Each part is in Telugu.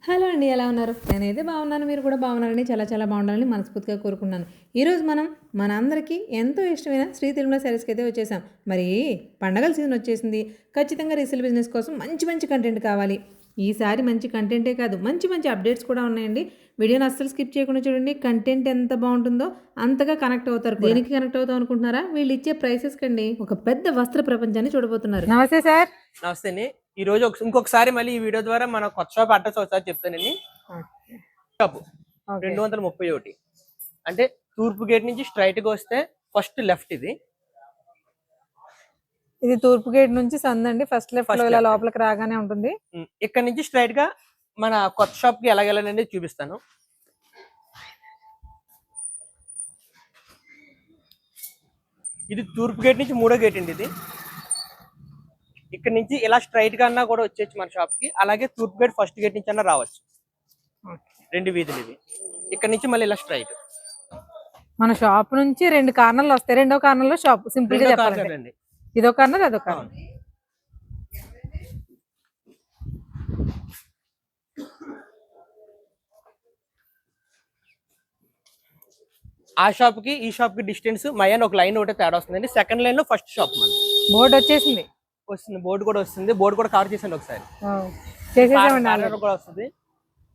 హలో అండి, ఎలా ఉన్నారు? నేనైతే బాగున్నాను. మీరు కూడా బాగున్నారని చాలా చాలా బాగుండాలని మనస్ఫూర్తిగా కోరుకున్నాను. ఈరోజు మనం మనందరికీ ఎంతో ఇష్టమైన శ్రీ తిరుమల శారీస్కి అయితే వచ్చేసాం. మరి పండగల సీజన్ వచ్చేసింది. ఖచ్చితంగా రీసేల్ బిజినెస్ కోసం మంచి మంచి కంటెంట్ కావాలి. ఈసారి మంచి కంటెంటే కాదు, మంచి మంచి అప్డేట్స్ కూడా ఉన్నాయండి. వీడియోని అస్సలు స్కిప్ చేయకుండా చూడండి. కంటెంట్ ఎంత బాగుంటుందో అంతగా కనెక్ట్ అవుతారు. దేనికి కనెక్ట్ అవుతాం అనుకుంటున్నారా? వీళ్ళు ఇచ్చే ప్రైసెస్ కండి ఒక పెద్ద వస్త్ర ప్రపంచాన్ని చూడబోతున్నారు. నమస్తే సార్. నమస్తే. ఈ రోజు ఇంకొకసారి మళ్ళీ ఈ వీడియో ద్వారా మన కొత్త షాప్ అడ్రస్ ఒకసారి చెప్తానండి. షాప్ 231 అంటే తూర్పు గేట్ నుంచి స్ట్రైట్ గా వస్తే ఫస్ట్ లెఫ్ట్. ఇది తూర్పు గేట్ నుంచి సందండి. ఫస్ట్ లెఫ్ట్ లో ఇలా లోపలికి రాగానే ఉంటుంది. ఇక్కడ నుంచి స్ట్రైట్ గా మన కొత్త షాప్ కి ఎలాగెళ్ళాలండి చూపిస్తాను. ఇది తూర్పు గేట్ నుంచి 3వ గేట్ అండి. ఇది ఇక్కడ నుంచి ఇలా స్ట్రైట్ గా అన్నా కూడా వచ్చేచ్చు మన షాప్ కి. అలాగే తూర్పు గేట్ ఫస్ట్ గేట్ నుంచి అన్నా రావచ్చు. 2 వీధులు ఇవి. ఇక్కడ నుంచి మళ్ళీ ఇలా స్ట్రైట్ మన షాప్ నుంచి 2 కార్నర్లు వస్తాయి. 2వ కార్నర్ లో షాప్. సింపుల్ గా చెప్పాలంటే ఇదో కార్నర్ అదో కార్నర్. ఆ షాప్ కి ఈ షాప్ కి డిస్టెన్స్ మయాన్ ఒక లైన్ ఒకటే తేడా వస్తుందండి. సెకండ్ లైన్ లో ఫస్ట్ షాప్ బోర్డు వచ్చేసింది. బోర్డు కూడా వస్తుంది. బోర్డు కూడా కవర్ చేసండి ఒకసారి కూడా వస్తుంది.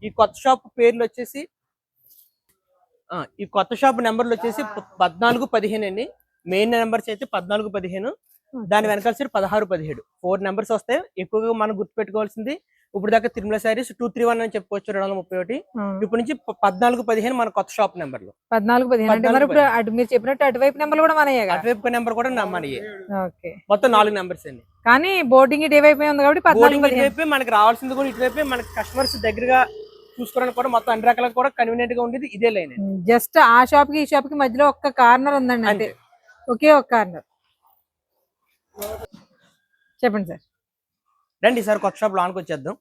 ఈ కొత్త షాప్ పేర్లు వచ్చేసి ఈ కొత్త షాప్ నెంబర్లు వచ్చేసి 14-15 అండి. మెయిన్ నెంబర్స్ అయితే 14-15. దాని వెనకాల సైడ్ 16-17 4 నెంబర్స్ వస్తాయి. ఎక్కువగా మనం గుర్తుపెట్టుకోవాల్సింది ఇప్పుడు దాకా తిరుమల శారీస్ 231 అని చెప్పుకోవచ్చు. 231. ఇప్పుడు నుంచి 14-15 మన కొత్త షాప్ నెంబర్లు. 14-15 మీరు చెప్పినట్టు అటువైపు నెంబర్ కూడా మనయే. అటువైపు నెంబర్ కూడా మనయే. మొత్తం 4 నెంబర్స్ అండి. కానీ బోర్డింగ్ ఇటువైపు ఉంది కాబట్టి 14-15 మనకి రావాల్సింది కూడా ఇటువైపు. మనకి కస్టమర్స్ దగ్గరగా చూసుకోవడానికి కూడా మొత్తం అన్ని రకాలకు కూడా కన్వీనియంట్ గా ఉండేది ఇదే లైన్. జస్ట్ ఆ షాప్ కి ఈ షాప్ కి మధ్యలో ఒక్క కార్నర్ ఉందండి. అంటే ఒకే ఒక కార్నర్. చెప్పండి సార్. రండి సార్ కొత్త షాప్ లోనికి వచ్చేద్దాం.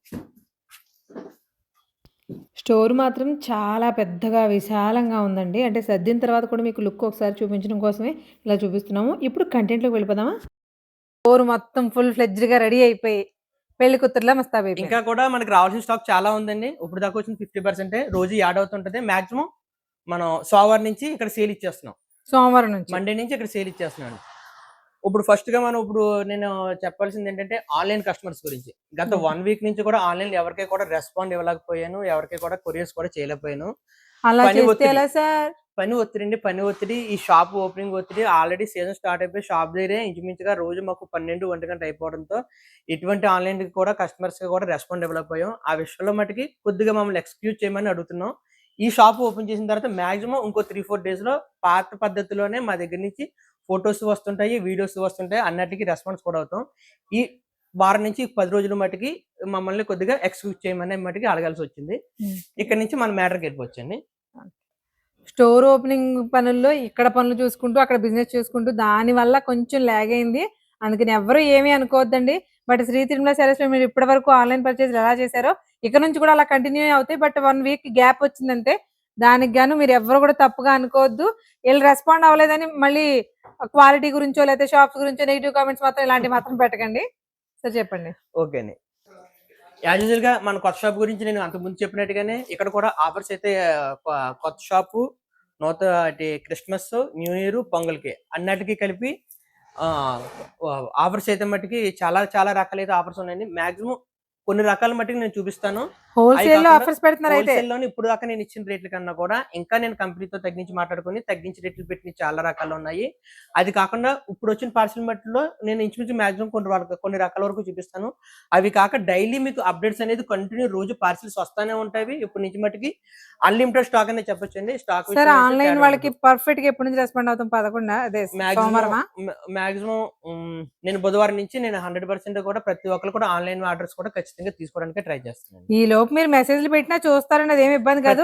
స్టోర్ మాత్రం చాలా పెద్దగా విశాలంగా ఉందండి. అంటే సర్దిన తర్వాత కూడా మీకు లుక్ ఒకసారి చూపించడం కోసమే ఇలా చూపిస్తున్నాము. ఇప్పుడు కంటెంట్లోకి వెళ్ళిపోదామా? స్టోర్ మొత్తం ఫుల్ ఫ్లెడ్జ్డ్ గా రెడీ అయిపోయి పెళ్లి కూతురులా మస్తాబ్. ఇంకా కూడా మనకి రావాల్సిన స్టాక్ చాలా ఉందండి. ఇప్పుడు దాకా వచ్చిన 50% రోజు యాడ్ అవుతుంటది. మాక్సిమం మనం సోమవారం నుంచి ఇక్కడ సేల్ ఇచ్చేస్తున్నాం. సోమవారం నుంచి మండే నుంచి ఇక్కడ సేల్ ఇచ్చేస్తున్నాను. ఇప్పుడు ఫస్ట్ గా నేను చెప్పాల్సింది ఏంటంటే ఆన్లైన్ కస్టమర్స్ గురించి. గత 1 వీక్ నుంచి కూడా ఆన్లైన్ ఎవరికీ కూడా రెస్పాండ్ ఇవ్వలేకపోయాను. ఎవరికి కూడా కొరియర్స్ కూడా చేయలేకపోయాను. పని ఒత్తిడి. ఈ షాప్ ఓపెనింగ్ ఒత్తిడి. ఆల్రెడీ సీజన్ స్టార్ట్ అయిపోయి షాప్ దగ్గరే ఇంచుమించుగా రోజు మాకు 12-1 గంట అయిపోవడంతో ఎటువంటి ఆన్లైన్ కూడా కస్టమర్స్ కి కూడా రెస్పాండ్ ఇవ్వలేకపోయాం. ఆ విషయంలో మటుకి కొద్దిగా మమ్మల్ని ఎక్స్క్యూజ్ చేయమని అడుగుతున్నాం. ఈ షాప్ ఓపెన్ చేసిన తర్వాత మాక్సిమం ఇంకో 3-4 డేస్ లో పాత పద్ధతిలోనే మా దగ్గర నుంచి ఫొటోస్ వస్తుంటాయి, వీడియోస్ వస్తుంటాయి. అన్నిటికీ రెస్పాన్స్ కూడా అవుతాం. ఈ వారం నుంచి 10 రోజుల మటుకి మమ్మల్ని కొద్దిగా ఎక్స్క్యూజ్ చేయమని మటుకి అడగాల్సి వచ్చింది. ఇక్కడ నుంచి మన మ్యాటర్కి వెళ్ళిపోవచ్చండి. స్టోర్ ఓపెనింగ్ పనుల్లో ఇక్కడ పనులు చూసుకుంటూ అక్కడ బిజినెస్ చూసుకుంటూ దాని వల్ల కొంచెం లాగ్ అయింది. అందుకని ఎవరు ఏమీ అనుకోవద్దండి. బట్ శ్రీ తిరుమల శారీస్ లో మీరు ఇప్పటి వరకు ఆన్లైన్ పర్చేజ్ ఎలా చేశారో ఇక్కడ నుంచి కూడా అలా కంటిన్యూ అవుతాయి. బట్ 1 వీక్ గ్యాప్ వచ్చిందంటే దానికి గాను మీరు ఎవరు కూడా తప్పుగా అనుకోవద్దు. వీళ్ళు రెస్పాండ్ అవ్వలేదని మళ్ళీ క్వాలిటీ గురించో లేకపోతే షాప్స్ గురించో నెగిటివ్ కామెంట్స్ మాత్రం ఇలాంటివి మాత్రం పెట్టకండి. సార్ చెప్పండి. ఓకే అండి. యాజ్ యూజువల్ గా మన కొత్త షాప్ గురించి నేను అంతకుముందు చెప్పినట్టుగానే ఇక్కడ కూడా ఆఫర్స్ అయితే కొత్త షాపు క్రిస్మస్, న్యూ ఇయర్, పొంగల్కి అన్నిటికీ కలిపి ఆఫర్స్ అయితే మట్టుకి చాలా చాలా రకాలైతే ఆఫర్స్ ఉన్నాయండి. మాక్సిమం కొన్ని రకాల మట్టుకు నేను చూపిస్తాను. హోల్సేల్ ఆఫర్స్ పెడుతున్నారు. అయితే ఇప్పుడు దాకా నేను ఇచ్చిన రేట్ల కన్నా కూడా ఇంకా నేను కంపెనీతో తగ్గించి మాట్లాడుకుని తగ్గించి రేట్లు పెట్టిన చాలా రకాలు ఉన్నాయి. అది కాకుండా ఇప్పుడు వచ్చిన పార్సల్ మట్టిలో నేను ఇంచుమించు మాక్సిమం కొన్ని రకాల వరకు చూపిస్తాను. అవి కాక డైలీ మీకు అప్డేట్స్ అనేది కంటిన్యూ రోజు పార్సల్స్ వస్తానే ఉంటాయి. ఇప్పుడు నుంచి మట్టుకి అన్లిమిటెడ్ స్టాక్ అనేది చెప్పొచ్చండి. స్టాక్ ఆన్లైన్ వాళ్ళకి పర్ఫెక్ట్ గా ఎప్పటి నుంచి రెస్పాండ్ అవుతాం? 11 మాక్సిమం నేను బుధవారం నుంచి నేను 100% కూడా ప్రతి ఒక్కరు కూడా ఆన్లైన్ ఆర్డర్స్ కూడా ఖచ్చితంగా తీసుకోవడానికి ట్రై చేస్తున్నాను. ఈ లోపు మీరు మెసేజ్లు పెట్టినా చూస్తారని అదేమి ఇబ్బంది కాదు.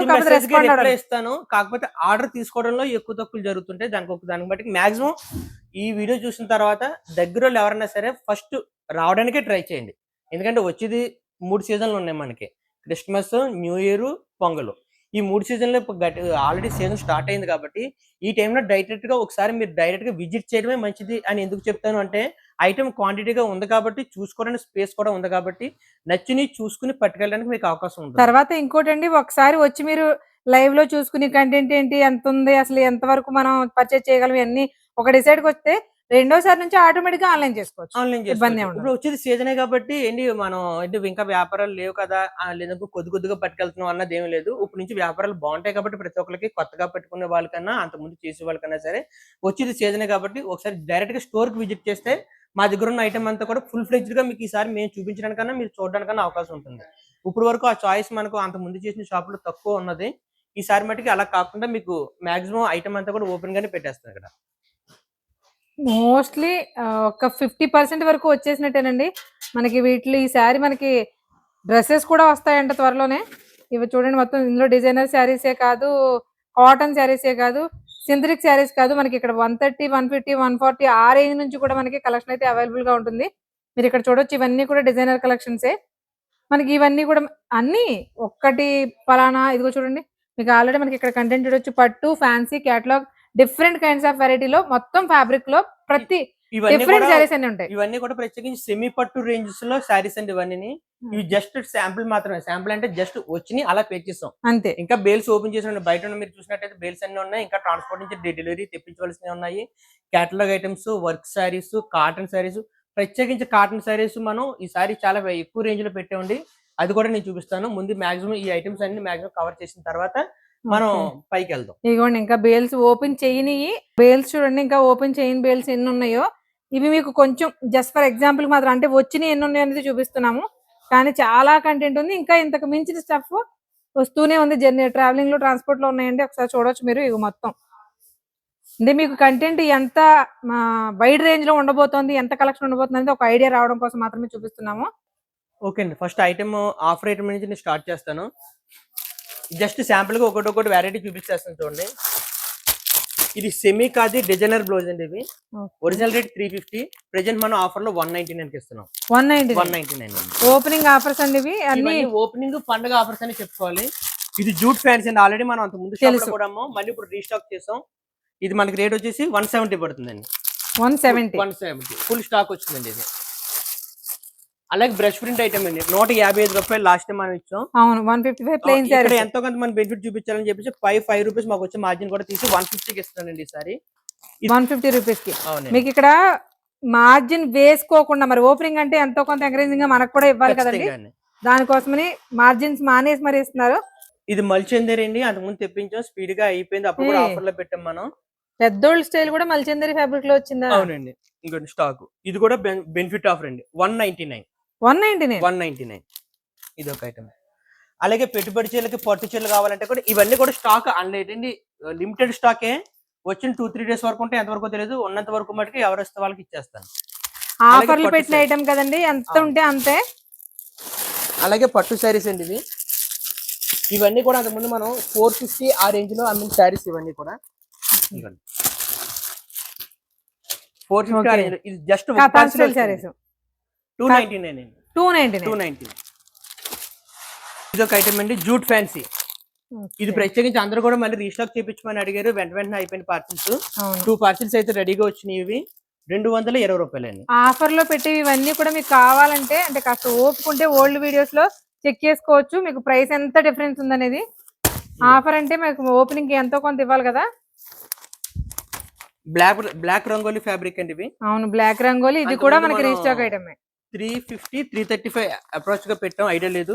ఇస్తాను. కాకపోతే ఆర్డర్ తీసుకోవడంలో ఎక్కువ తక్కువ జరుగుతుంటాయి. దానికి బట్టి మాక్సిమం ఈ వీడియో చూసిన తర్వాత దగ్గర ఎవరైనా సరే ఫస్ట్ రావడానికే ట్రై చేయండి. ఎందుకంటే వచ్చేది 3 సీజన్లు ఉన్నాయి మనకి. Christmas, new year, pongal. ఈ 3 సీజన్లో ఆల్రెడీ సీజన్ స్టార్ట్ అయింది కాబట్టి ఈ టైంలో డైరెక్ట్ గా ఒకసారి మీరు డైరెక్ట్ గా విజిట్ చేయడమే మంచిది అని ఎందుకు చెప్తాను అంటే ఐటమ్ క్వాంటిటీగా ఉంది కాబట్టి చూసుకోవడానికి స్పేస్ కూడా ఉంది కాబట్టి నచ్చిని చూసుకుని పట్టుకెళ్ళడానికి మీకు అవకాశం ఉంటుంది. తర్వాత ఇంకోటండి, ఒకసారి వచ్చి మీరు లైవ్ లో చూసుకుని కంటెంట్ ఏంటి, ఎంత ఉంది, అసలు ఎంత వరకు మనం పర్చేజ్ చేయగలం, ఇవన్నీ ఒక డిసైడ్ కి వస్తే రెండోసారి నుంచి ఆటోమేటిక్ గా ఆన్లైన్ చేసుకోవచ్చు. ఆన్లైన్ ఇబ్బంది చేసుకోవచ్చు. ఉండదు. ఇప్పుడు వచ్చేది సీజనే కాబట్టి ఏంటి మనం ఏంటి ఇంకా వ్యాపారాలు లేవు కదా, లేదంటే కొద్ది కొద్దిగా పట్టుకెళ్తున్నాం అన్నది ఏమీ లేదు. ఇప్పుడు నుంచి వ్యాపారాలు బాగుంటాయి కాబట్టి ప్రతి ఒక్కరికి కొత్తగా పెట్టుకునే వాళ్ళకన్నా అంతకుముందు చేసే వాళ్ళకన్నా సరే వచ్చేది సీజనే కాబట్టి ఒకసారి డైరెక్ట్ గా స్టోర్ కి విజిట్ చేస్తే మా దగ్గర ఉన్న ఐటమ్ అంతా కూడా ఫుల్ ఫ్లెడ్జ్డ్ గా మీకు ఈసారి మేము చూపించడానికన్నా మీరు చూడడానికన్నా అవకాశం ఉంటుంది. ఇప్పుడు వరకు ఆ చాయిస్ మనకు అంత ముందు చేసిన షాప్ లో తక్కువ ఉన్నది. ఈసారి మటుకి అలా కాకుండా మీకు మాక్సిమం ఐటమ్ అంతా కూడా ఓపెన్ గానే పెట్టేస్తాను ఇక్కడ. మోస్ట్లీ ఒక 50% వరకు వచ్చేసినట్టేనండి మనకి వీటిలో. ఈసారి మనకి డ్రెస్సెస్ కూడా వస్తాయంట త్వరలోనే. ఇవి చూడండి, మొత్తం ఇందులో డిజైనర్ శారీసే కాదు, కాటన్ శారీసే కాదు, సింథటిక్ శారీస్ కాదు, మనకి ఇక్కడ 130, 150, 140 ఆ రేంజ్ నుంచి కూడా మనకి కలెక్షన్ అయితే అవైలబుల్ గా ఉంటుంది. మీరు ఇక్కడ చూడొచ్చు, ఇవన్నీ కూడా డిజైనర్ కలెక్షన్సే మనకి. ఇవన్నీ కూడా అన్ని ఒక్కటి పలానా, ఇదిగో చూడండి, మీకు ఆల్రెడీ మనకి ఇక్కడ కంటెంట్ చూడొచ్చు, పట్టు, fancy, catalogue, different kinds of వెరైటీలో మొత్తం ఫ్యాబ్రిక్ లో ప్రతి డిఫరెంట్ శారీస్ అన్ని ఉంటాయి. ఇవన్నీ కూడా ప్రత్యేకించి సెమీ పట్టు రేంజెస్ లో శారీస్ అండి ఇవన్నీ. ఇవి జస్ట్ శాంపుల్ మాత్రమే. శాంపుల్ అంటే జస్ట్ వచ్చి అలా పే చేస్తాం అంతే. ఇంకా బేల్స్ ఓపెన్ చేసి బయట ఉన్న మీరు చూసినట్టయితే బేల్స్ అన్ని ఉన్నాయి. ఇంకా ట్రాన్స్పోర్ట్ నుంచి డెలివరీ తెప్పించవలసినవి ఉన్నాయి. Catalogue items, work saris, cotton saris, ప్రత్యేకించి కాటన్ శారీస్ మనం ఈసారి చాలా ఎక్కువ రేంజ్ లో పెట్టామండి. అది కూడా నేను చూపిస్తాను. ముందు మాక్సిమం ఈ ఐటమ్స్ అన్ని మాక్సిమం కవర్ చేసిన తర్వాత మనం పైకి వెళ్దాం. ఇదిగోండి, ఇంకా బేల్స్ ఓపెన్ చేయని బేల్స్ చూడండి, ఇంకా ఓపెన్ చేయని బేల్స్ ఎన్ని ఉన్నాయో. ఇవి మీకు కొంచెం జస్ట్ ఫర్ ఎగ్జాంపుల్ మాత్రం, అంటే వచ్చిన ఎన్ని ఉన్నాయో అనేది చూపిస్తున్నాము. కానీ చాలా కంటెంట్ ఉంది, ఇంకా ఇంతకు మించిన స్టఫ్ వస్తూనే ఉంది. జర్నీ ట్రావెలింగ్ లో, ట్రాన్స్పోర్ట్ లో ఉన్నాయండి. ఒకసారి చూడొచ్చు మీరు. ఇవి మొత్తం అంటే మీకు కంటెంట్ ఎంత వైడ్ రేంజ్ లో ఉండబోతోంది, ఎంత కలెక్షన్ ఉండబోతుంది అనేది ఒక ఐడియా రావడం కోసం మాత్రమే చూపిస్తున్నాము. ఓకే అండి, ఫస్ట్ ఐటమ్ ఆఫర్ ఐటమ్ నుంచి నేను స్టార్ట్ చేస్తాను. జస్ట్ శాంపుల్ గా ఒకటి వెరైటీ చూపిస్తాను చూడండి. ఇది సెమీ కాది డిజైనర్ బ్లౌజ్ అండి. ఇవి ఒరిజినల్ రేట్ 350, ప్రెజెంట్ మనం ఆఫర్ లో 199 కి ఇస్తున్నాం. 199 ఓపెనింగ్ ఆఫర్స్ అండి ఇవి అన్ని. ఓపెనింగ్ పండుగ ఆఫర్స్ అని చెప్పుకోవాలి. ఇది జూట్ ఫ్యాన్సీ అండి. ఆల్రెడీ మనం అంత ముందు షాప్ లో కూడా మళ్ళీ ఇప్పుడు రీస్టాక్ చేసాం. ఇది మనకి రేట్ వచ్చేసి 170 పడుతుందండి. 170 ఫుల్ స్టాక్ వచ్చిందండి ఇది. అలాగే బ్రష్ ప్రింట్ ఐటమ్ అండి, 155 రూపాయలు లాస్ట్ టైం మనం ఇచ్చాం. అవును, 155 ప్లెయిన్ శారీ. ఎంతో కొంత మన బెనిఫిట్ చూపించాలని చెప్పేసి 5 రూపీస్ మాకు వచ్చే మార్జిన్ కూడా తీసి 150 కి ఇస్తానండి ఈసారి. 150 రూపీస్ కి మీకు ఇక్కడ మార్జిన్ వేసుకోకుండా, మరి ఓపెనింగ్ అంటే ఎంతో కొంత ఎంకరేజింగ్ గా మనకు కూడా ఇవ్వాలి కదండి, దానికోసమని మార్జిన్స్ మానేసి మరి ఇస్తున్నారు. ఇది మల్చందరి అండి, అంతకుముందు తెప్పించాం, స్పీడ్ గా అయిపోయింది. అప్పుడు కూడా ఆఫర్ లో పెట్టాం మనం. పెద్దోళ్ళ స్టైల్ కూడా మల్చందరి ఫ్యాబ్రిక్ లో వచ్చిందా? అవునండి, ఇంకోటి స్టాక్. ఇది కూడా బెనిఫిట్ ఆఫర్ అండి. 199 ఇది ఒక ఐటమ్. అలాగే పెట్టుబడి చీరలకి పట్టు చీరలు కావాలంటే కూడా ఇవన్నీ కూడా స్టాక్ అన్లైట్ అండి, లిమిటెడ్ స్టాకే. వచ్చిన 2-3 డేస్ వరకు ఉంటే ఎంతవరకు తెలియదు. ఉన్నంత వరకు మటుకు ఎవరు వస్తే వాళ్ళకి ఇచ్చేస్తాను. ఆఫర్లు పెట్టిన ఐటమ్ కదండి, ఎంత ఉంటే అంతే. అలాగే పట్టు శారీస్ అండి ఇవి. ఇవన్నీ కూడా అంతకుముందు మనం 450 ఆ రేంజ్ లో అమ్మిన శారీస్ ఇవన్నీ కూడా. 450 ఆ రేంజ్ లో. ఇది జస్ట్ 299. ఇది ఒక ఐటమ్ అండి, జూట్ ఫ్యాన్సీ. ఇది ప్రత్యేకించి అందరూ కూడా మళ్ళీ రీస్టాక్ చేయించమని అడిగారు. వెంటనే అయిపోయిన పార్సిల్స్. 2 పార్సిల్స్ అయితే రెడీగా వచ్చినాయి. ఇవి 220 రూపాయలండి. ఆఫర్ లో పెట్టి ఇవన్నీ కూడా మీకు కావాలంటే అంటే కాస్త ఓపుకుంటే ఓల్డ్ వీడియోస్ లో చెక్ చేసుకోవచ్చు మీకు ప్రైస్ ఎంత డిఫరెన్స్ ఉందనేది. ఆఫర్ అంటే మీకు ఓపెనింగ్ ఎంతో కొంత ఇవ్వాలి కదా. బ్లాక్ రంగోలీ ఫ్యాబ్రిక్ అండి ఇవి. అవును, బ్లాక్ రంగోలీ. ఇది కూడా మనకి రీస్టాక్ ఐటమ్. 350, 335 అప్రోచ్ గా పెట్టాం, ఐడియా లేదు.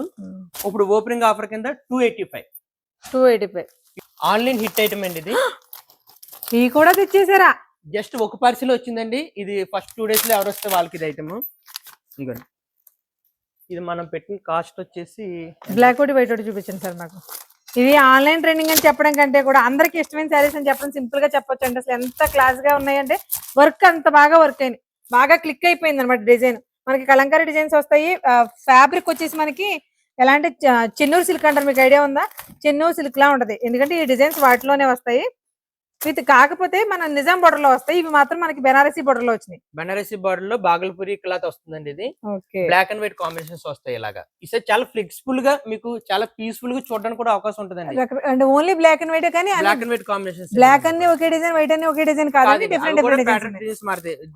ఇప్పుడు ఓపెనింగ్ ఆఫర్ కింద 285. ఆన్లైన్ హిట్ ఐటమ్ అండి ఇది. ఇది కూడా తెచ్చేసారా? జస్ట్ ఒక పార్సిల్ వచ్చిందండి. ఇది ఫస్ట్ 2 డేస్ లో ఎవరు వస్తే వాళ్ళకి ఇది ఐటమ్. ఇంకోండి, ఇది మనం పెట్టిన కాస్ట్ వచ్చేసి బ్లాక్ ఒకటి వైట్ ఒకటి చూపించండి సార్ మాకు. ఇది ఆన్లైన్ ట్రైనింగ్ అని చెప్పడం కంటే కూడా అందరికి ఇష్టమైన శారీస్ అని చెప్పడం సింపుల్ గా చెప్పొచ్చు అండి. అసలు ఎంత క్లాస్ గా ఉన్నాయంటే వర్క్ అంత బాగా వర్క్ అయింది, బాగా క్లిక్ అయిపోయింది అనమాట. డిజైన్ మనకి కలంకారీ డిజైన్స్ వస్తాయి. ఫ్యాబ్రిక్ వచ్చేసి మనకి ఎలా అంటే చెన్నూరు సిల్క్ అంటారు, మీకు ఐడియా ఉందా? చెన్నూరు సిల్క్ లా ఉంటది, ఎందుకంటే ఈ డిజైన్స్ వాటిలోనే వస్తాయి. విత్ కాకపోతే మన నిజాం బోర్డర్ లో వస్తాయి, ఇవి మాత్రం మనకి బెనారసీ బోర్డర్ లో వచ్చినాయి. బెనారసీ బోర్డర్ లో బాగల్పూరి క్లాత్ వస్తుందండి. ఇది బ్లాక్ అండ్ వైట్ కాంబినేషన్స్ వస్తాయి. ఇలాగా ఈసారి చాలా ఫ్లెక్సిబుల్ గా మీకు చాలా పీస్ఫుల్ గా చూడడానికి కూడా అవకాశం ఉంటుందండి. అంటే ఓన్లీ బ్లాక్ అండ్ వైట్, కానీ black and white combinations. Black అన్ని ఒకే డిజైన్, వైట్ అన్ని ఒకే డిజైన్ కాదు, డిఫరెంట్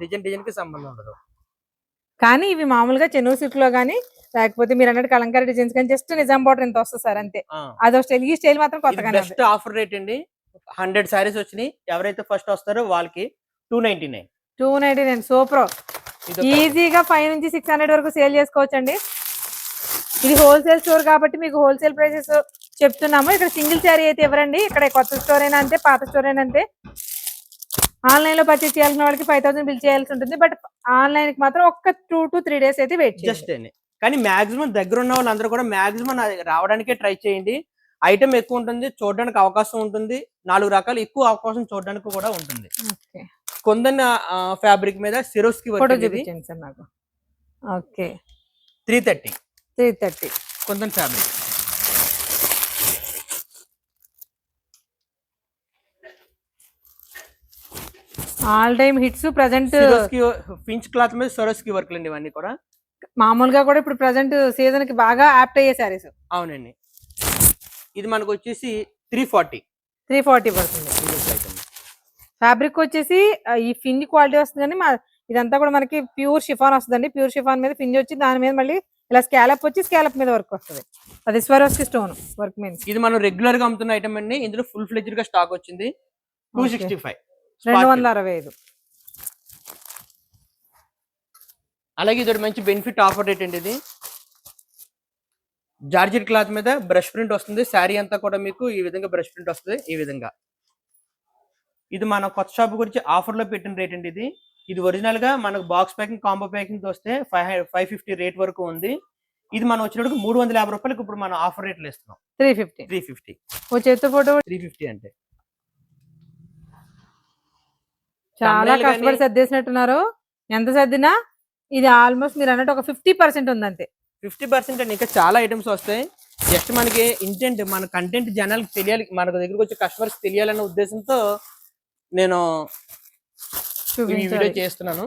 డిజైన్ డిజైన్ కి సంబంధం ఉండదు. కానీ ఇవి మామూలుగా చెన్నూరు సిల్క్ లో కానీ లేకపోతే మీరు అన్నట్టు కలంకారీ డిజైన్స్ కానీ జస్ట్ నిజాం బార్డర్ ఎంత వస్తుంది సార్ అంతే. అదో స్టైల్, ఈ స్టైల్ మాత్రం కొత్తగానే బెస్ట్ ఆఫర్ రేట్ అండి. 100 సారీస్ వచ్చినాయి. ఎవరైతే ఫస్ట్ వస్తారో వాళ్ళకి 299. 299 సూపర్. ఈజీగా 5 నుంచి 600 వరకు సేల్ చేసుకోవచ్చండి. ఇది హోల్సేల్ స్టోర్ కాబట్టి మీకు హోల్సేల్ ప్రైసెస్ చెప్తున్నాము. ఇక్కడ సింగిల్ శారీ అయితే ఇవ్వరండి. ఇక్కడ కొత్త స్టోర్ అయినా అంతే, పాత స్టోర్ అయినా అంతే. ఆన్లైన్ లో పర్చేస్ చేయాల్సిన వాళ్ళకి 5000 బిల్ చేయాల్సి ఉంటుంది. బట్ ఆన్లైన్ కి మాత్రం ఒక 2 to 3 days అయితే వెయిట్ జస్ట్ అండి. కానీ మాక్సిమం దగ్గర ఉన్న వాళ్ళందరూ కూడా మాక్సిమం రావడానికే ట్రై చేయండి. ఐటమ్ ఎక్కువ ఉంటుంది, చూడడానికి అవకాశం ఉంటుంది. 4 రకాలు ఎక్కువ అవకాశం చూడడానికి కూడా ఉంటుంది. కొందన్న ఫ్యాబ్రిక్ మీద సిరోస్కి వర్క్ చూపించండి సార్ నాకు. Okay 330 kundan fabric. All time hits present. Pinch cloth మీద సొరస్కి వర్క్ అండి ఇవన్నీ కూడా. మామూలుగా కూడా ఇప్పుడు ప్రెజెంట్ సీజన్ కి బాగా యాప్ట్ అయ్యే సారీస్. అవునండి. ఇది మనకు వచ్చేసి 340 పడుతుంది. ఫ్యాబ్రిక్ వచ్చేసి ఈ ఫింజ్ క్వాలిటీ వస్తుంది కానీ ఇదంతా కూడా మనకి ప్యూర్ షిఫాన్ వస్తుందండి. ప్యూర్ షిఫాన్ మీద ఫింజ్ వచ్చి దాని మీద మళ్ళీ ఇలా స్కాలప్ వచ్చి స్కాలప్ మీద వర్క్ వస్తుంది. అది స్వరోస్కి స్టోన్ వర్క్ మీన్స్. ఇది మనం రెగ్యులర్ గా అమ్ముతున్న ఐటమ్ అండి. ఇందులో ఫుల్ ఫ్లెడ్జ్డ్ గా స్టాక్ వచ్చింది. 265. 265. అలాగే ఇది మంచి బెనిఫిట్ ఆఫర్ రేట్ అండి. ఇది జార్జెట్ క్లాత్ మీద బ్రష్ ప్రింట్ వస్తుంది. శారీ అంతా కూడా మీకు ఈ విధంగా బ్రష్ ప్రింట్ వస్తుంది. ఈ విధంగా ఇది మన కొత్త షాప్ గురించి ఆఫర్ లో పెట్టిన రేట్ అండి. ఇది ఒరిజినల్ గా మనకు బాక్స్ ప్యాకింగ్ కాంబో ప్యాకింగ్ తో వస్తే 550 రేట్ వరకు ఉంది. ఇది మనం వచ్చినప్పుడు 350 రూపాయలకి ఇప్పుడు మనం ఆఫర్ రేట్లు ఇస్తున్నాం. 350 ఫోటో 350 అంటే చాలా కష్టపడి సర్దేసినట్టున్నారు. ఎంత సర్దినా ఇది ఆల్మోస్ట్ మీరు అన్నట్టు ఒక 50% ఉందంతే. 50% అంటే ఇంకా చాలా ఐటమ్స్ వస్తాయి. జస్ట్ మనకి ఇంటెంట్ మన కంటెంట్ జనాలకు తెలియాలి, మన దగ్గరకు వచ్చే కస్టమర్స్ తెలియాలనే ఉద్దేశంతో నేను వీడియో చేస్తున్నాను.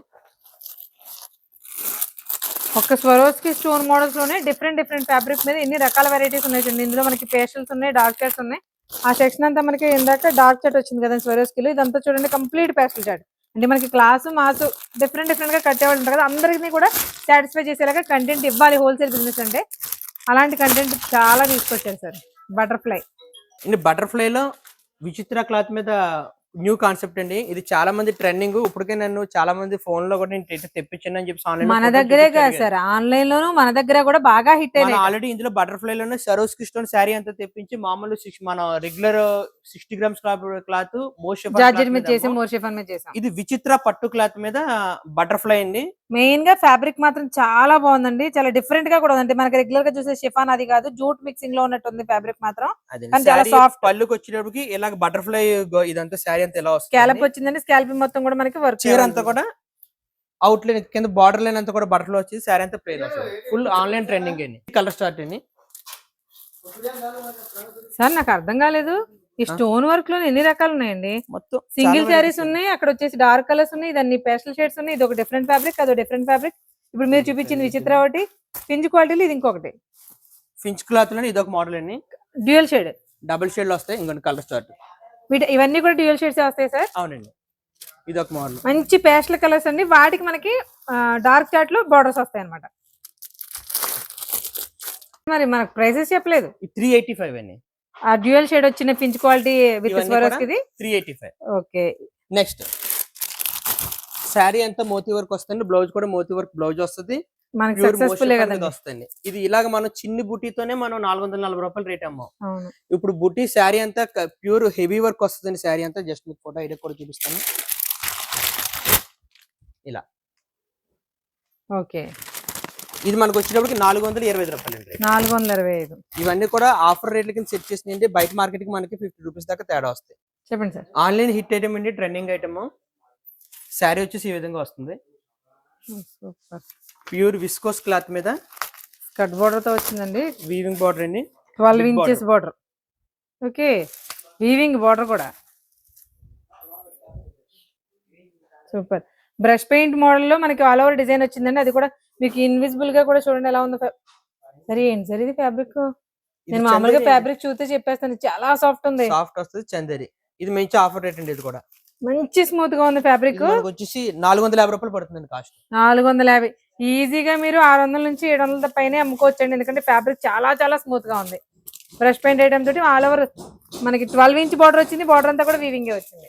ఒక స్వరోస్కి స్టోన్ మోడల్స్ లోనే డిఫరెంట్ ఫ్యాబ్రిక్ మీద ఎన్ని రకాల వెరైటీస్ ఉన్నాయి చూడండి. ఇందులో మనకి పేస్టల్స్ ఉన్నాయి, డార్క్ చాట్స్ ఉన్నాయి. ఆ సెక్షన్ అంతా మనకి ఇందాక డార్క్ చాట్ వచ్చింది కదా స్వరోస్కిలో. ఇదంతా చూడండి కంప్లీట్ పేస్టల్ చాట్. అంటే మనకి క్లాసు మాసు డిఫరెంట్ గా కట్టేవాళ్ళు ఉంటారు కదా, అందరికీ కూడా సాటిస్ఫై చేసేలాగా కంటెంట్ ఇవ్వాలి హోల్సేల్ బిజినెస్ అంటే. అలాంటి కంటెంట్ చాలా తీసుకొచ్చారు సార్. బటర్ఫ్లైలో విచిత్ర క్లాత్ మీద న్యూ కాన్సెప్ట్ అండి. ఇది చాలా మంది ట్రెండింగ్. ఇప్పటికే నన్ను చాలా మంది ఫోన్ లో కూడా నేను తెప్పించాను అని చెప్పి ఆన్లైన్ మన దగ్గరే కాదు సార్, ఆన్లైన్ లోను మన దగ్గర కూడా బాగా హిట్ అయ్యింది. ఆల్రెడీ ఇందులో బటర్ఫ్లై లోనే సరోస్కి స్టోన్ శారీ అంతా తెప్పించి మామూలు మన రెగ్యులర్ 60 grams క్లాత్ ఇది విచిత్ర పట్టు క్లాత్ మీద బటర్ఫ్లై అండి. మెయిన్ గా ఫ్యాబ్రిక్ మాత్రం చాలా బాగుందండి. చాలా డిఫరెంట్ గా కూడా ఉంది. మనకి రెగ్యులర్ గా చూసే షిఫాన్ అది కాదు, జూట్ మిక్సింగ్ లో ఉన్నట్టుంది ఫ్యాబ్రిక్ మాత్రం. చాలా సాఫ్ట్. పళ్ళుకి వచ్చేటప్పటికి ఇలా బటర్ఫ్లై ఇదంతా శారీ అంతా ఎలా వస్తుంది. స్కాలప్ వచ్చిందండి. స్కాలప్ మొత్తం కూడా మనకి వర్క్. చీర అంతా కూడా అవుట్ లైన్ కింద బార్డర్ లైన్ అంతా కూడా బటర్ఫ్లై వచ్చింది. శారీ అంతా ప్లెయిన్ వస్తుంది. ఫుల్ ఆన్లైన్ ట్రెండింగ్ అండి. కలర్ స్టార్ట్ అండి. సార్ నాకు అర్థం కాలేదు, ఈ స్టోన్ వర్క్ లో ఎన్ని రకాలు ఉన్నాయండి? మొత్తం సింగిల్ శారీస్ ఉన్నాయి, అక్కడ వచ్చేసి డార్క్ కలర్స్ ఉన్నాయి, ఇదన్నీ పేస్టల్ షేడ్స్ ఉన్నాయి. ఇది ఒక డిఫరెంట్ ఫ్యాబ్రిక్, అదో డిఫరెంట్ ఫ్యాబ్రిక్. ఇప్పుడు మీరు చూపించింది విచిత్ర ఒకటి, పించ్ క్వాలిటీలో ఇది ఇంకొకటి. పించ్ క్లాత్ లో ఇది ఒక మోడల్ అండి. డ్యూయల్ షేడ్, డబుల్ షేడ్ లో వస్తాయి. ఇంకొన్ని కలర్ స్టార్ట్. ఇవన్నీ కూడా డ్యూయల్ షేడ్స్ వస్తాయి సార్. అవునండి. ఇది ఒక మోడల్, మంచి పేస్టల్ కలర్స్ అండి. వాటికి మనకి డార్క్ చాట్ లో బార్డర్స్ వస్తాయి అన్నమాట. మరి మనకు ప్రైసెస్ చెప్పలేదు. 385 అండి. ఆ డ్యూయల్ షేడ్ వచ్చిన పించ్ క్వాలిటీ విత్ స్వరోస్కి ఇది 385. ఓకే. నెక్స్ట్ శారీ అంతా మోతీ వర్క్ వస్తుంది. బ్లౌజ్ కూడా మోతీ వర్క్ బ్లౌజ్ వస్తుంది. మనకి సక్సెస్ఫుల్ వస్తుంది. ఇది ఇలాగ మనం చిన్ని బుటీతోనే మనం 440 రూపాయలు రేట్ అమ్మాం. అవును. ఇప్పుడు బుటీ శారీ అంతా ప్యూర్ హెవీ వర్క్ వస్తుంది. శారీ అంతా జస్ట్ మీకు ఫోటో ఐడియా కూడా చూపిస్తాను. ఇలా ఓకే. ఇది మనకు వచ్చేటప్పటికి 425 రూపాయలు అండి. 425. ఇవన్నీ కూడా ఆఫర్ రేట్ల కింద సెట్ చేసినాయండి. బయట మార్కెట్ కి మనకి 50 రూపీస్ దాకా తేడా వస్తాయి. చెప్పండి సార్. ఆన్లైన్ హిట్ ఐటమ్ అండి, ట్రెండింగ్ ఐటమ్. శారీ వచ్చేసి ఈ విధంగా వస్తుంది. ప్యూర్ విస్కోస్ క్లాత్ మీద కట్ బోర్డర్ తో వచ్చిందండి. వీవింగ్ బోర్డర్ అండి, 12 inches border. Okay, weaving border కూడా సూపర్. బ్రష్ పెయింట్ మోడల్ లో మనకి ఆల్ ఓవర్ డిజైన్ వచ్చిందండి. అది కూడా మీకు ఇన్విజిబుల్ గా కూడా చూడండి ఎలా ఉందో. సరే ఏంటి సార్ ఇది ఫ్యాబ్రిక్? నేను మామూలుగా ఫ్యాబ్రిక్ చూస్తే చెప్పేస్తాను, చాలా సాఫ్ట్ ఉంది. సాఫ్ట్ వస్తుంది, చందేరి. ఇది మంచి ఆఫర్ రేట్ అండి. ఇది కూడా మంచి స్మూత్ గా ఉంది ఫ్యాబ్రిక్. వచ్చేసి 450 రూపాయలు పడుతుంది కాస్ట్. 450. ఈజీగా మీరు 600 నుంచి 700 పైన అమ్ముకోవచ్చండి, ఎందుకంటే ఫ్యాబ్రిక్ చాలా చాలా స్మూత్ గా ఉంది. బ్రష్ పెయింట్ ఐటమ్ తోటి ఆల్ ఓవర్ మనకి 12 ఇంచ్ బార్డర్ వచ్చింది, బార్డర్ అంతా కూడా వీవింగ్ వచ్చింది.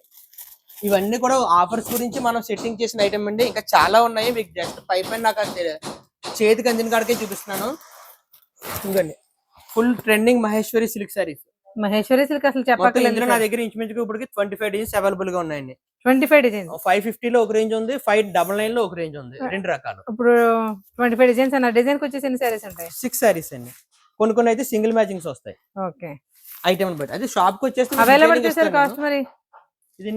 ఇవన్నీ కూడా ఆఫర్స్ గురించి మనం సెట్టింగ్ చేసిన ఐటమ్ అండి. ఇంకా చాలా ఉన్నాయి, మీకు జస్ట్ పైన నాకు చేతికి అందిన కాడికే చూపిస్తున్నాను. ఇంకండి full trending Maheshwari silk sarees. Maheshwari silk అసలు ఇందులో చెప్పక్కర్లేదు. నా దగ్గర ఇంచుమించుగా ఇప్పటికి 25 డిజైన్స్ అవైలబుల్ గా ఉన్నాయండి. 25 డిజైన్స్, 550 లో ఒక రేంజ్ ఉంది, 599 లో ఒక రేంజ్ ఉంది, రెండు రకాలు. ఇప్పుడు 25 డిజైన్స్ అన్న డిజైన్ కి వచ్చేసి ఎన్ని సారీస్ ఉంటాయి? 6 సారీస్ అండి. కొన్ని అయితే సింగిల్ మ్యాచింగ్స్ వస్తాయి ఓకే. ఐటమ్ బట్టి. అదే షాప్ కి వచ్చేసి అవైలబుల్ చేశారు కాస్ట్ మరి ఇది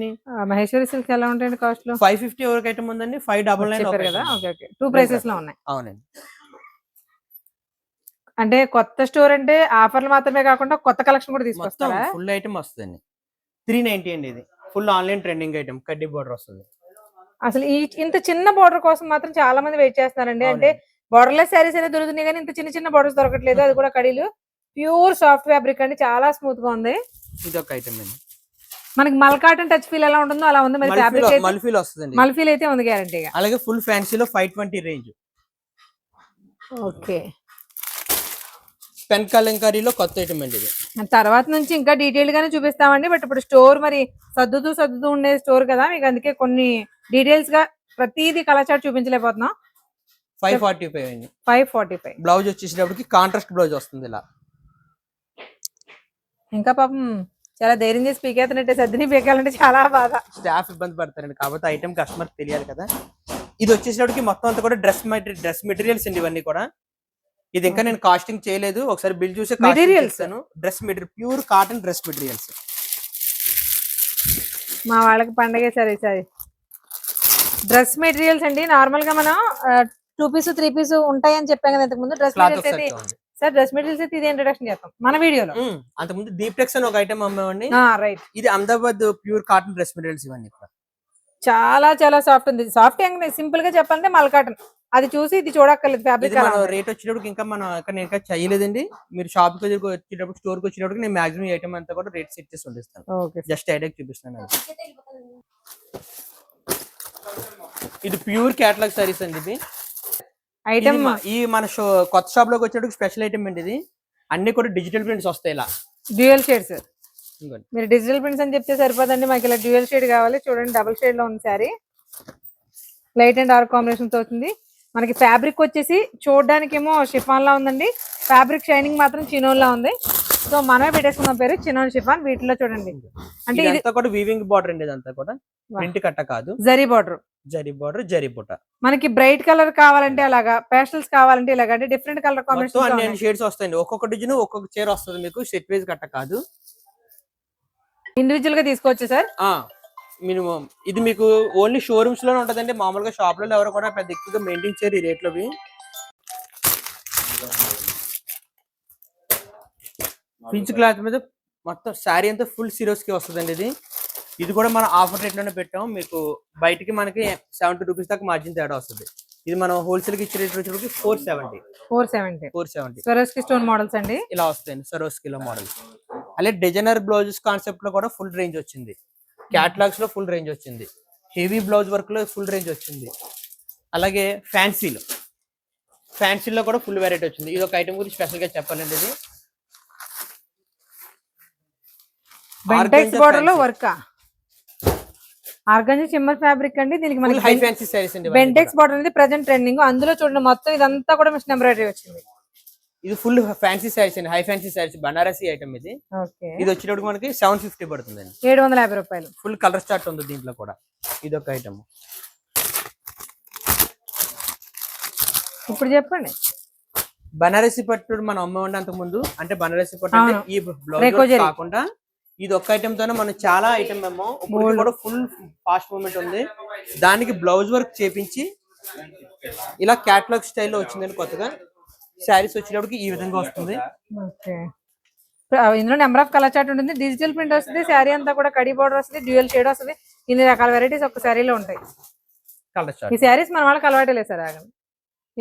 మహేశ్వరి సిల్క్ ఎలా ఉంటాయండి కాస్ట్ లో? 550 ఎవరికి ఐటమ్ ఉందండి, 599 కదా. ఓకే ఓకే, 2 ప్రైసెస్ లో ఉన్నాయి. అవునండి. అంటే కొత్త స్టోర్ అంటే ఆఫర్లు మాత్రమే కాకుండా కొత్త కలెక్షన్ కూడా తీసుకొస్తారా? ఫుల్ ఐటమ్ వస్తుందండి. 390 అండి. ఇది ఫుల్ ఆన్లైన్ ట్రెండింగ్ ఐటమ్, కడ్డీ బోర్డర్ వస్తుంది. అసలు ఈ ఇంత చిన్న బోర్డర్ కోసం మాత్రం చాలా మంది వెయిట్ చేస్తున్నారండి. అంటే బోర్డర్లెస్ శారీస్ అయితే దొరుకుతున్నాయి కానీ ఇంత చిన్న చిన్న బోర్డర్స్ దొరకట్లేదు. అది కూడా కడీలు ప్యూర్ సాఫ్ట్ ఫ్యాబ్రిక్ అండి, చాలా స్మూత్ గా ఉంది. ఇది ఒక ఐటమ్ అండి. మనకి మల్కాటన్ టచ్ ఫీల్ ఎలా ఉంటుందో అలా ఉంది. మరి ఫ్యాబ్రిక్ మల్ఫీల్ వస్తుందండి. మల్ఫీల్ అయితే ఉంది గ్యారంటీగా. అలాగే ఫుల్ ఫ్యాన్సీలో 520 రేంజ్. ఓకే. పెన్ కలంకారీలో కొత్త ఐటమ్ అండి ఇది. తర్వాత నుంచి ఇంకా డీటెయిల్ గానే చూపిస్తామండి. బట్ ఇప్పుడు స్టోర్ మరి సర్దుతూ ఉండే స్టోర్ కదా, మీకు అందుకే కొన్ని డీటెయిల్స్ గా ప్రతిదీ కలర్ చార్ట్ చూపించలేకపోతున్నాం. 545 అండి. 545. బ్లౌజ్ వచ్చేసేటప్పటికి కాంట్రాస్ట్ బ్లౌజ్ వస్తుంది ఇలా. ఇంకా పాపం చాలా ధైర్యం చేసి పీకేతనట్టే, సర్దిని పీకాలంటే చాలా బాధ. స్టాఫ్ ఇబ్బంది పడతారండి, కాబట్టి ఐటమ్ కస్టమర్ తెలియాలి కదా. ఇది వచ్చేసేటప్పటికి మొత్తం అంతా కూడా డ్రెస్ మెటీరియల్స్ అండి. ఇవన్నీ కూడా ఇది ఇంకా నేను కాస్టింగ్ చేయలేదు, ఒకసారి బిల్ చూసి materials dress material, pure cotton dress materials. మా వాళ్ళకి పండగే సరే సరే. డ్రెస్ మెటీరియల్స్ అండి. నార్మల్ గా మనం 2 పీస్ 3 పీస్ ఉంటాయని చెప్పాం కదా ఇంతకు ముందు. డ్రెస్ మెటీరియల్స్ అయితే సార్, డ్రెస్ మెటీరియల్స్ అయితే ఇది ఇంట్రడక్షన్ చేస్తాం మన వీడియోలో. అంతకుముందు దీప్టెక్స్ అని ఒక ఐటమ్ అమ్మామండి. రైట్. ఇది Ahmedabad pure cotton dress materials. ఇవన్నీ చాలా చాలా సాఫ్ట్ ఉంది. సాఫ్ట్ సింపుల్ గా చెప్పాలంటే మల్ కాటన్. అది చూసి ఇది చూడక్కర్లేదు ఫ్యాబ్రిక్. రేట్ వచ్చేటప్పుడు ఇంకా మనం ఇంకా చేయలేదండి. మీరు షాప్ కి వచ్చేటప్పుడు, స్టోర్ కి వచ్చేటప్పుడు నేను మాక్సిమం ఐటమ్ అంతా కూడా రేట్ సెట్ చేసి ఉండిస్తాను. జస్ట్ ఐడియా చూపిస్తాను. ఇది ప్యూర్ క్యాటలాగ్ సారీస్ అండి. ఇది ఐటమ్ ఈ మన కొత్త షాప్ లోకి వచ్చేటప్పుడు స్పెషల్ ఐటమ్ అండి. ఇది అన్ని కూడా డిజిటల్ ప్రింట్స్ వస్తాయి ఇలా డ్యూయల్ షేడ్స్. మీరు డిజిటల్ ప్రింట్స్ అని చెప్తే సరిపోదండి, మాకు ఇలా డ్యూయల్ షేడ్ కావాలి. చూడండి, డబుల్ షేడ్ లో ఉంది sorry. Light and dark combination తో వచ్చింది. మనకి ఫ్యాబ్రిక్ వచ్చేసి చూడడానికి ఏమో షిఫాన్ లా ఉందండి, ఫ్యాబ్రిక్ షైనింగ్ మాత్రం చినోన్ లా ఉంది. సో మనమే పెట్టేసుకున్న పేరు చినోన్ షిఫాన్. వీటిలో చూడండి, అంటే ఇదంతా కూడా వీవింగ్ బార్డర్ అండి. ఇదంతా కూడా ప్రింట్ కట్ట కాదు, జరీ బార్డర్. జరీ బుట్ట. మనకి బ్రైట్ కలర్ కావాలంటే అలాగా, పేస్టల్స్ కావాలంటే ఇలాగా, అంటే డిఫరెంట్ కలర్ కాంబినేషన్ అన్ని షేడ్స్ వస్తాయండి. ఒక్కొక్క డిజైన్ ఒక్కొక్క చీర వస్తుంది మీకు, సెట్ వైజ్ కట్ట కాదు, ఇండివిజువల్ గా తీసుకోవచ్చు సార్. మినిమం ఇది మీకు ఓన్లీ షోరూమ్స్ లోనే ఉంటదండి. మామూలుగా షాప్ లో ఎవరు కూడా పెద్ద ఎక్కువగా మెయింటైన్ చేయరు ఈ రేట్ లోవి. పించ్ క్లాత్ మీద మొత్తం శారీ అంతా ఫుల్ సిరోస్ కి వస్తుందండి. ఇది కూడా మనం ఆఫర్ రేట్ లోనే పెట్టాం. మీకు బయటికి మనకి 70 రూపీస్ దాకా మార్జిన్ తేడా వస్తుంది. ఇది మనం హోల్సేల్ కి ఇచ్చే రేట్ వచ్చేటప్పటికి 470. సరోస్కి స్టోన్ మోడల్స్ అండి, ఇలా వస్తాయండి. సరోస్కిలో మోడల్స్. అలాగే డిజైనర్ బ్లౌజెస్ కాన్సెప్ట్ లో కూడా ఫుల్ రేంజ్ వచ్చింది. క్యాటలాగ్స్ లో ఫుల్ రేంజ్ వచ్చింది. హెవీ బ్లౌజ్ వర్క్ లో ఫుల్ రేంజ్ వచ్చింది. అలాగే ఫ్యాన్సీలో కూడా ఫుల్ వెరైటీ వచ్చింది. ఇది ఒక ఐటమ్ గురించి స్పెషల్ గా చెప్పాలండి. ఇది బెంటెక్స్ బోర్డర్ లో వర్క్, ఆర్గాంజా షిమ్మర్ ఫ్యాబ్రిక్ అండి. దీనికి మనకి హై ఫ్యాన్సీ సారీస్ అండి. బెంటెక్స్ బోర్డర్ అనేది ప్రెజెంట్ ట్రెండింగ్. అందులో చూడండి మొత్తం ఇదంతా కూడా మిషన్ ఎంబ్రాయిడరీ వచ్చింది. ఇది ఫుల్ ఫ్యాన్సీ సారీస్ అండి, high fancy saris, Banarasi item ఇది. ఇది వచ్చేటప్పుడు మనకి 750 పడుతుందండి, 750 రూపాయలు. ఫుల్ కలర్ స్టార్ట్ ఉంది దీంట్లో కూడా. ఇది ఒక ఐటమ్. ఇప్పుడు చెప్పండి, బనారసి పట్టు మనం అమ్మవండి అంతకు ముందు. అంటే బనారసి పట్టు అంటే ఈ బ్లౌజ్ కాకుండా ఇది ఒక్క ఐటమ్ తోనే మనం చాలా ఐటమ్ ఏమో ఇప్పుడు కూడా ఫుల్ ఫాస్ట్ మూవ్మెంట్ ఉంది. దానికి బ్లౌజ్ వర్క్ చేపించి ఇలా క్యాటలాగ్ స్టైల్లో వచ్చిందండి కొత్తగా. శారీస్ వచ్చేటప్పటికి ఈ విధంగా వస్తుంది. ఇందులో నెంబర్ ఆఫ్ కలర్ చార్ట్ ఉంటుంది, డిజిటల్ ప్రింట్ వస్తుంది, శారీ అంతా కూడా కడీ బోర్డర్ వస్తుంది, డ్యూయల్ షేడ్ వస్తుంది. ఇన్ని రకాల వెరైటీస్ ఒక శారీలో ఉంటాయి. ఈ శారీస్ మన వాళ్ళకి అలవాటే లేదు సార్.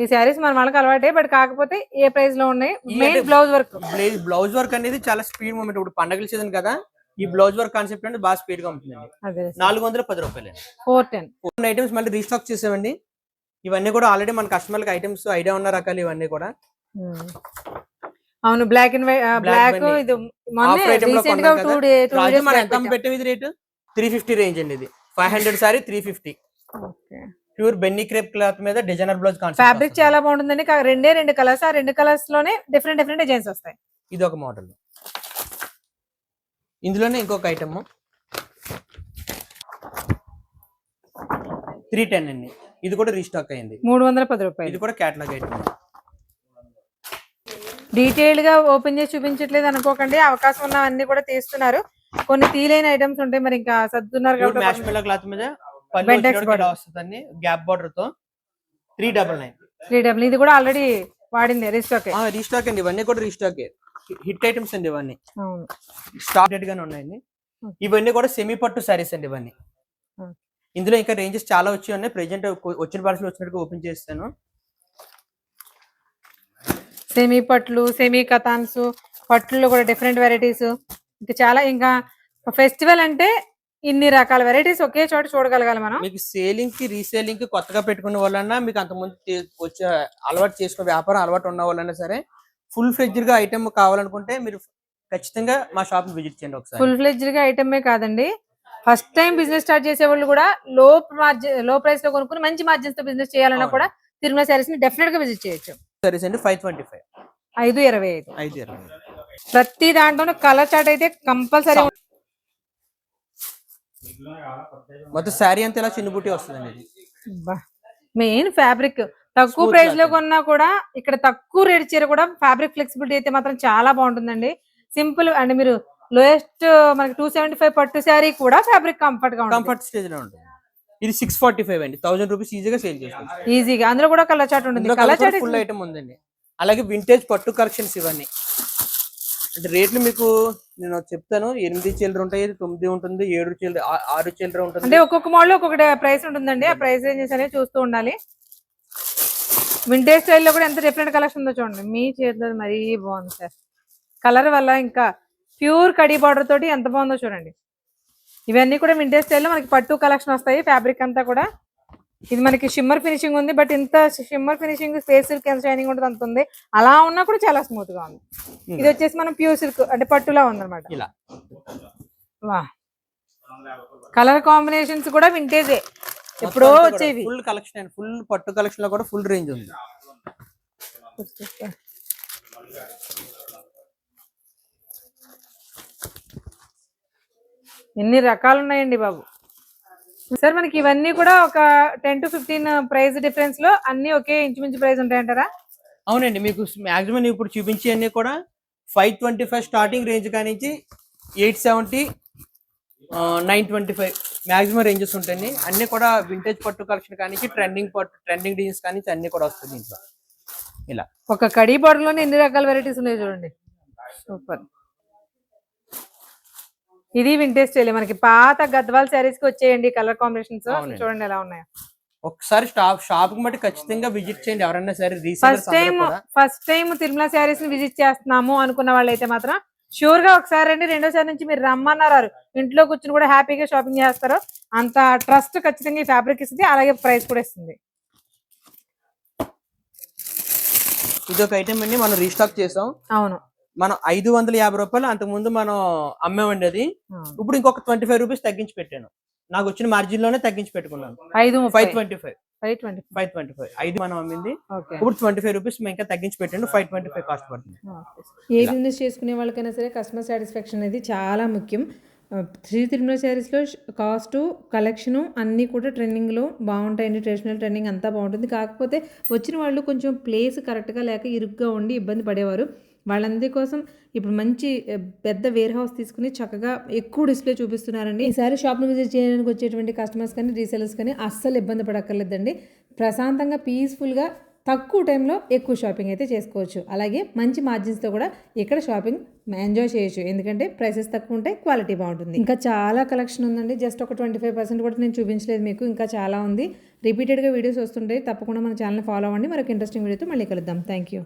ఈ శారీస్ మన వాళ్ళకి అలవాటే, బట్ కాకపోతే ఏ ప్రైస్ లో ఉన్నాయి. మెయిన్ బ్లౌజ్ వర్క్ అనేది చాలా స్పీడ్ మూమెంట్. ఇప్పుడు పండగల సీజన్ కదా, ఈ బ్లౌజ్ వర్క్ కాన్సెప్ట్ అనేది బాగా స్పీడ్ గా ఉంటుందండి. 410 రూపాయలు. 410 ఐటమ్స్ మళ్ళీ రీస్టాక్ చేసామండి. ఇవన్నీ కూడా ఆల్రెడీ మన కస్టమర్కి ఐటమ్స్ ఐడియా ఉన్న రకాలు ఇవన్నీ కూడా. అవును, బ్లాక్ అండ్ వైట్, బ్లాక్ ఇది ఆఫర్ ఐటమ్ లో రీసెంట్ గా కొన్నాం కదా. 2 days రాజు మనం ఎంత పెట్టాం. పెట్టాం ఇది రేటు 350 రేంజ్ అండి. ఇది 500 సారీ 350. ఓకే, ప్యూర్ బెన్నీ క్రేప్ క్లాత్ మీద డిజైనర్ బ్లౌజ్ కాన్సెప్ట్. ఫ్యాబ్రిక్ చాలా బాగుంటుందండి. రెండు కలర్స్, ఆ 2 కలర్స్ లోనే డిఫరెంట్ డిజైన్స్ వస్తాయి. ఇది ఒక మోడల్. ఇందులోనే ఇంకొక ఐటమ్ 310 అండి. ఇది కూడా రీస్టాక్ అయింది, 310 రూపాయలు. ఇది కూడా క్యాటలాగ్ ఐటమ్. డీటెయిల్డ్ గా ఓపెన్ చేసి చూపించట్లేదు అనుకోకండి, అవకాశం ఉన్నవన్నీ కూడా తీస్తున్నారు. కొన్ని తీలైన ఐటమ్స్ ఉంటాయి, మరి ఇంకా సర్దున్నారు ప్యూర్ కాబట్టి. మ్యాష్మెల్లో క్లాత్ మీద పళ్ళు Bentex వచ్చేటప్పుడు ఇలా వస్తుందండి, గ్యాప్ బార్డర్ తో 399. 3 ఇది కూడా ఆల్రెడీ వాడింది, రీస్టాక్. రీస్టాక్ అండి, ఇవన్నీ కూడా రీస్టాక్ హిట్ ఐటమ్స్ అండి ఇవన్నీ. అవును, స్టార్టెడ్ గానే ఉన్నాయండి. ఇవన్నీ కూడా సెమీ పట్టు సారీస్ అండి ఇవన్నీ. ఇందులో ఇంకా రేంజెస్ చాలా వచ్చి ఉన్నాయి. ప్రెజెంట్ వచ్చిన పార్సల్ వచ్చినట్టుగా ఓపెన్ చేస్తాను. సెమీ పట్లు, సెమీ కథాన్స్, పట్లలో కూడా డిఫరెంట్ వెరైటీస్, ఇంకా చాలా. ఇంకా ఫెస్టివల్ అంటే ఇన్ని రకాల వెరైటీస్ ఒకే చోట చూడగలగాలి మనం. మీకు సేలింగ్ కి రీసేలింగ్ కి కొత్తగా పెట్టుకున్న వాళ్ళన్నా, మీకు అంతకుముందు వచ్చే అలవాటు చేసుకున్న వ్యాపారం అలవాటు ఉన్న వాళ్ళన్నా సరే, ఫుల్ ఫ్లెడ్జ్డ్ గా ఐటమ్ కావాలనుకుంటే మీరు ఖచ్చితంగా మా షాప్ ని విజిట్ చేయండి ఒకసారి. ఫుల్ ఫ్లెడ్జ్డ్ గా ఐటమే కాదండి, ఫస్ట్ టైం బిజినెస్ స్టార్ట్ చేసే వాళ్ళు కూడా లో ప్రైస్ లో కొనుక్కుని మంచి మార్జిన్స్ తో బిజినెస్ చేయాలన్నా కూడా తిరుమల సారీస్ ని డెఫినెట్ గా విజిట్ చేయొచ్చు. సారీస్ అండి 525. 525. ప్రతి దాంట్లోనూ కలర్ చార్ట్ అయితే కంపల్సరీ. మొత్తం శారీ అంతా ఇలా చిన్న బుట్టి వస్తుందండి. మెయిన్ ఫ్యాబ్రిక్ తక్కువ ప్రైస్ లో కొన్నా కూడా, ఇక్కడ తక్కువ రేట్ చీర కూడా ఫ్యాబ్రిక్ ఫ్లెక్సిబిలిటీ అయితే మాత్రం చాలా బాగుంటుందండి. సింపుల్ అండ్ మీరు లోయెస్ట్ మనకి 275 పట్టు శారీ కూడా ఫ్యాబ్రిక్ కంఫర్ట్ స్టేజ్ లో ఉంటుంది. ఇది 645 అండి, 1000 రూపీస్ ఈజీగా సేల్ చేసుకోవచ్చు. ఈజీగా. అందులో కూడా కలర్ చార్ట్ ఉంటుంది, కలర్ చార్ట్ ఫుల్ ఐటమ్ ఉందండి. అలాగే వింటేజ్ పట్టు కలెక్షన్స్ ఇవన్నీ. అంటే రేట్లు మీకు నేను చెప్తాను, 8 చిల్లర ఉంటాయి, 9 ఉంటుంది, 7 చిల్లర, 6 చిల్లర ఉంటుంది. అంటే ఒక్కొక్క మోడల్ ఒక్కొక్క ప్రైస్ ఉంటుందండి. ఆ ప్రైస్ రేంజెస్ అనేవి చూస్తూ ఉండాలి. వింటేజ్ స్టైల్లో కూడా ఎంత డిఫరెంట్ కలెక్షన్ ఉందో చూడండి. మీ చేతిలో మరీ బాగుంది సార్. కలర్ వల్ల ఇంకా ప్యూర్ కడీ బార్డర్ తోటి ఎంత బాగుందో చూడండి. ఇవన్నీ కూడా వింటేజ్ స్టైల్లో మనకి పట్టు కలెక్షన్ వస్తాయి. ఫ్యాబ్రిక్ అంతా కూడా ఇది మనకి షిమ్మర్ ఫినిషింగ్ ఉంది, బట్ ఇంత షిమ్మర్ ఫినిషింగ్ స్పేస్ సిల్క్ ఎంత షైనింగ్ ఉంటుంది అంత ఉంది. అలా ఉన్నా కూడా చాలా స్మూత్ గా ఉంది. ఇది వచ్చేసి మనం ప్యూర్ సిల్క్ అంటే పట్టులా ఉందన్నమాట. ఇలా వా, కలర్ కాంబినేషన్స్ కూడా వింటేజే, ఎప్పుడో వచ్చేవి. ఫుల్ కలెక్షన్, ఫుల్ పట్టు కలెక్షన్ లో కూడా ఫుల్ రేంజ్ ఉంది. ఎన్ని రకాలు ఉన్నాయండి బాబు. సార్ మనకి ఇవన్నీ కూడా ఒక 10 to 15 ప్రైస్ డిఫరెన్స్ లో అన్ని ఒకే ఇంచుమించు ప్రైస్ ఉంటాయంటారా? అవునండి, మీకు మాక్సిమం ఇప్పుడు చూపించే అన్ని కూడా 525 స్టార్టింగ్ రేంజ్ కానించి 870, 925 మాక్సిమం రేంజెస్ ఉంటాయండి. అన్ని కూడా వింటేజ్ పట్టు కలెక్షన్ కానించి ట్రెండింగ్ డిజైన్స్ కానించి అన్ని కూడా వస్తుంది ఇంట్లో. ఇలా ఒక కడీ బార్డర్ లోనే ఎన్ని రకాల వెరైటీస్ ఉన్నాయి చూడండి, సూపర్. ఇది వింటేజ్ స్టైల్, మనకి పాత గద్వాల్ శారీస్ కి వచ్చేయండి కలర్ కాంబినేషన్స్. చూడండి ఎలా ఉన్నాయో. ఒకసారి షాప్ కి మట్టి ఖచ్చితంగా విజిట్ చేయండి ఎవరైనా సరే. ఫస్ట్ టైం తిరుమల శారీస్ ని విజిట్ చేస్తున్నాము అనుకున్న వాళ్ళు అయితే మాత్రం షూర్ గా ఒకసారి రండి. రెండోసారి నుంచి మీరు రమ్మన్నారు, ఇంట్లో కూర్చుని కూడా హ్యాపీగా షాపింగ్ చేస్తారు. అంత ట్రస్ట్ ఖచ్చితంగా ఈ ఫ్యాబ్రిక్ ఇస్తుంది, అలాగే ప్రైస్ కూడా ఇస్తుంది. ఇది ఒక ఐటమ్ అండి, మనం రీస్టాక్ చేసాం. అవును, మనం 550 రూపాయలు అంతకు ముందు మనం అమ్మేవండి. అది ఇప్పుడు ఇంకొక 25 రూపీస్ తగ్గించి పెట్టాను. నాకు వచ్చిన మార్జిన్ లోనే తగ్గించి పెట్టుకున్నాను. 525 5 మనం అమ్మింది, ఇప్పుడు 25 రూపీస్ ఇంకా తగ్గించి పెట్టండి. 525 కాస్ట్ పడుతుంది. ఏ బిజినెస్ చేసుకునే వాళ్ళకైనా సరే కస్టమర్ సాటిస్ఫాక్షన్ అనేది చాలా ముఖ్యం. శ్రీ తిరుమల శారీస్లో కాస్టు, కలెక్షను అన్నీ కూడా ట్రెండింగ్లో బాగుంటాయండి. ట్రెడిషనల్ ట్రెండింగ్ అంతా బాగుంటుంది. కాకపోతే వచ్చిన వాళ్ళు కొంచెం ప్లేస్ కరెక్ట్గా లేక ఇరుగ్గా ఉండి ఇబ్బంది పడేవారు. వాళ్ళందరి కోసం ఇప్పుడు మంచి పెద్ద వేర్ హౌస్ తీసుకుని చక్కగా ఎక్కువ డిస్ప్లే చూపిస్తున్నారండి. ఈసారి షాప్ను విజిట్ చేయడానికి వచ్చేటువంటి కస్టమర్స్ కానీ రీసెలర్స్ కానీ అస్సలు ఇబ్బంది పడక్కర్లేదండి. ప్రశాంతంగా పీస్ఫుల్గా తక్కువ టైంలో ఎక్కువ షాపింగ్ అయితే చేసుకోవచ్చు. అలాగే మంచి మార్జిన్స్తో కూడా ఇక్కడ షాపింగ్ ఎంజాయ్ చేయొచ్చు. ఎందుకంటే ప్రైసెస్ తక్కువ ఉంటాయి, క్వాలిటీ బాగుంటుంది. ఇంకా చాలా కలెక్షన్ ఉందండి. జస్ట్ ఒక 25% కూడా నేను చూపించలేదు మీకు, ఇంకా చాలా ఉంది. రిపీటెడ్గా వీడియోస్ వస్తుంటాయి. తప్పకుండా మన ఛానల్ని ఫాలో అవ్వండి. మరొక ఇంట్రెస్టింగ్ వీడియోతో మళ్ళీ కలుద్దాం. Thank you.